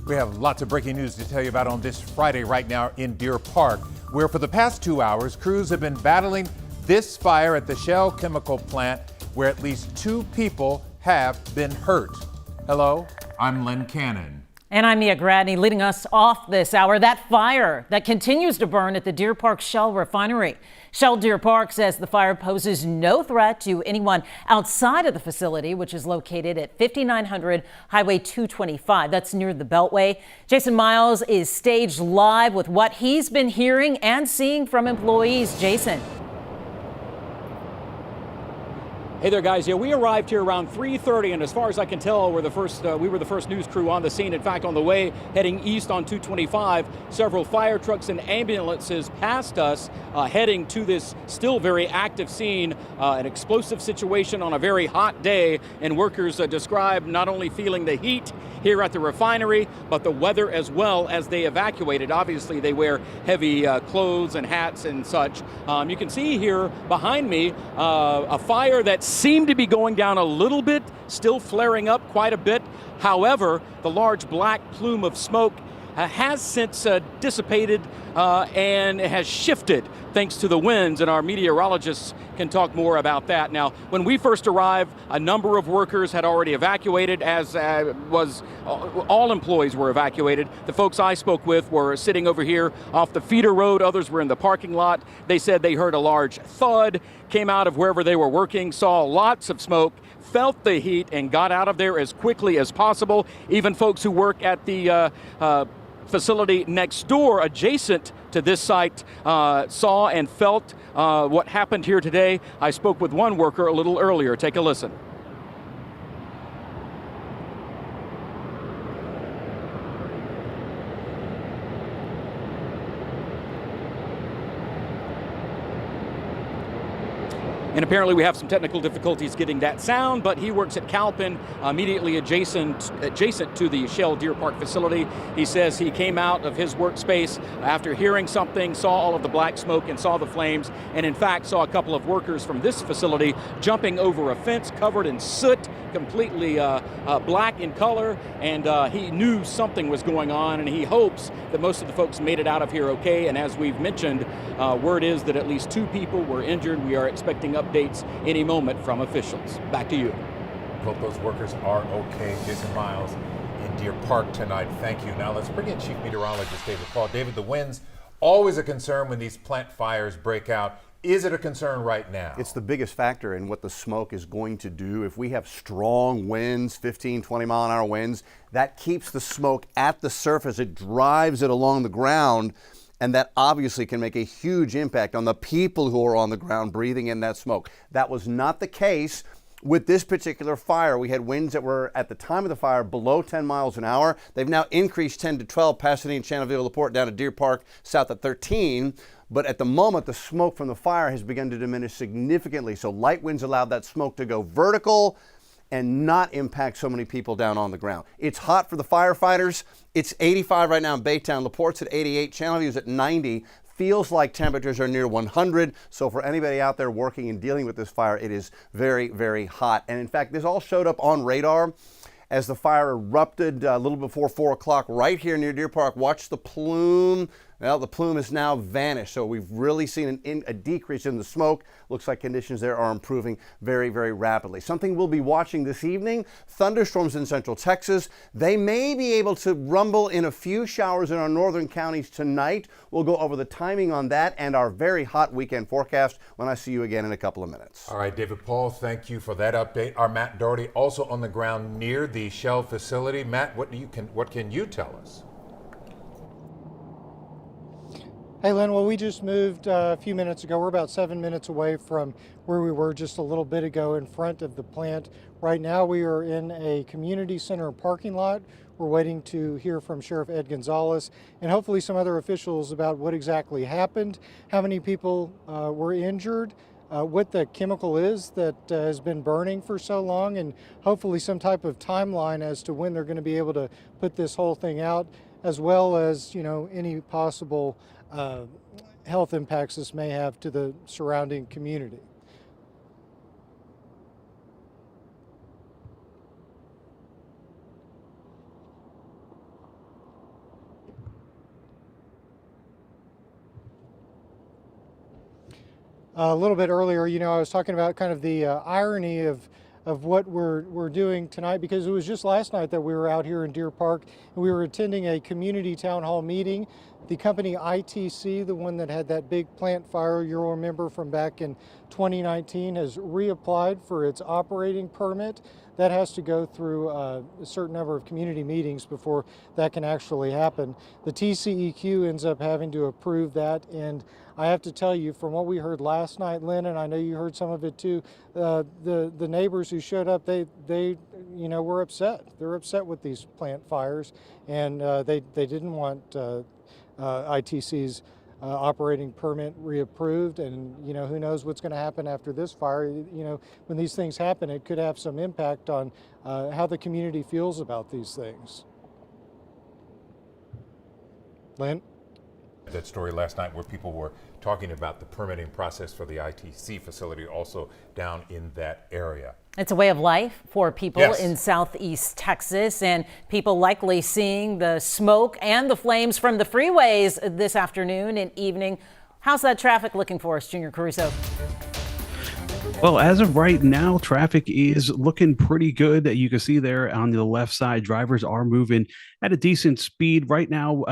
We have lots of breaking news to tell you about on this Friday right now in Deer Park, where for the past 2 hours, crews have been battling this fire at the Shell chemical plant where at least 2 people have been hurt. Hello, I'm Len Cannon. And I'm Mia Gradney, leading us off this hour. That fire that continues to burn at the Deer Park Shell Refinery. Shell Deer Park says the fire poses no threat to anyone outside of the facility, which is located at 5900 Highway 225. That's near the Beltway. Jason Miles is staged live with what he's been hearing and seeing from employees. Jason. Hey there, guys. Yeah, we arrived here around 3:30, and as far as I can tell, we were the first news crew on the scene. In fact, on the way heading east on 225, several fire trucks and ambulances passed us, heading to this still very active scene, an explosive situation on a very hot day, and workers described not only feeling the heat here at the refinery, but the weather as well as they evacuated. Obviously, they wear heavy clothes and hats and such. You can see here behind me a fire that seemed to be going down a little bit, still flaring up quite a bit. However, the large black plume of smoke has since dissipated and has shifted thanks to the winds, and our meteorologists can talk more about that. Now, when we first arrived, a number of workers had already evacuated, as was all employees were evacuated. The folks I spoke with were sitting over here off the feeder road. Others were in the parking lot. They said they heard a large thud, came out of wherever they were working, saw lots of smoke, felt the heat, and got out of there as quickly as possible. Even folks who work at the facility next door, adjacent to this site, saw and felt what happened here today. I spoke with one worker a little earlier. Take a listen. And apparently we have some technical difficulties getting that sound, but he works at Calpin, immediately adjacent to the Shell Deer Park facility. He says he came out of his workspace after hearing something, saw all of the black smoke and saw the flames, and in fact saw a couple of workers from this facility jumping over a fence covered in soot, completely black in color, and he knew something was going on, and he hopes that most of the folks made it out of here okay. And as we've mentioned, word is that at least 2 people were injured. We are expecting updates any moment from officials. Back to you. Hope those workers are okay. Jason Miles in Deer Park tonight. Thank you. Now let's bring in Chief Meteorologist David Paul. David, the winds, always a concern when these plant fires break out. Is it a concern right now? It's the biggest factor in what the smoke is going to do. If we have strong winds, 15, 20-mile-an-hour winds, that keeps the smoke at the surface. It drives it along the ground, and that obviously can make a huge impact on the people who are on the ground breathing in that smoke. That was not the case with this particular fire. We had winds that were, at the time of the fire, below 10 miles an hour. They've now increased 10 to 12, Pasadena, Channelville, LaPorte, down to Deer Park, south at 13. But at the moment, the smoke from the fire has begun to diminish significantly. So light winds allowed that smoke to go vertical and not impact so many people down on the ground. It's hot for the firefighters. It's 85 right now in Baytown. LaPorte's at 88. Channelview's at 90. Feels like temperatures are near 100. So for anybody out there working and dealing with this fire, it is very, very hot. And in fact, this all showed up on radar as the fire erupted a little before 4 o'clock right here near Deer Park. Watch the plume. Well, the plume has now vanished, so we've really seen a decrease in the smoke. Looks like conditions there are improving very, very rapidly. Something we'll be watching this evening, thunderstorms in central Texas. They may be able to rumble in a few showers in our northern counties tonight. We'll go over the timing on that and our very hot weekend forecast when I see you again in a couple of minutes. All right, David Paul, thank you for that update. Our Matt Doherty also on the ground near the Shell facility. Matt, what can you tell us? Hey, Len, well, we just moved a few minutes ago. We're about 7 minutes away from where we were just a little bit ago in front of the plant. Right now, we are in a community center parking lot. We're waiting to hear from Sheriff Ed Gonzalez and hopefully some other officials about what exactly happened, how many people were injured, what the chemical is that has been burning for so long, and hopefully some type of timeline as to when they're going to be able to put this whole thing out, as well as, you know, any possible health impacts this may have to the surrounding community. a little bit earlier, you know, I was talking about kind of the irony of what we're doing tonight, because it was just last night that we were out here in Deer Park and we were attending a community town hall meeting. The company ITC, the one that had that big plant fire you'll remember from back in 2019, has reapplied for its operating permit. That has to go through a certain number of community meetings before that can actually happen. The TCEQ ends up having to approve that, and I have to tell you, from what we heard last night, Lynn, and I know you heard some of it too, the neighbors who showed up, they you know, were upset. They're upset with these plant fires, and they didn't want ITC's operating permit reapproved, and you know, who knows what's going to happen after this fire. You know, when these things happen, it could have some impact on how the community feels about these things. Lynn? That story last night where people were talking about the permitting process for the ITC facility also down in that area. It's a way of life for people Yes. in southeast Texas, and people likely seeing the smoke and the flames from the freeways this afternoon and evening. How's that traffic looking for us, Junior Caruso? Well, as of right now, traffic is looking pretty good. You can see there on the left side, drivers are moving at a decent speed. Right now,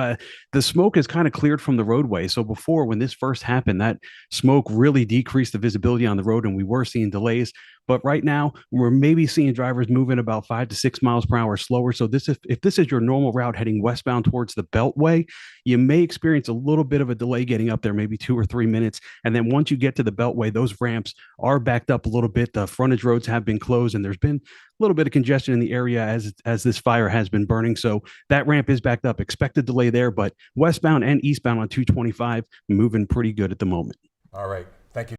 the smoke is kind of cleared from the roadway. So before, when this first happened, that smoke really decreased the visibility on the road and we were seeing delays. But right now, we're maybe seeing drivers moving about 5 to 6 miles per hour slower. So if this is your normal route heading westbound towards the Beltway, you may experience a little bit of a delay getting up there, maybe 2 or 3 minutes. And then once you get to the Beltway, those ramps are backed up a little bit. The frontage roads have been closed, and there's been a little bit of congestion in the area as this fire has been burning. So that ramp is backed up. Expected delay there, but westbound and eastbound on 225 moving pretty good at the moment. All right.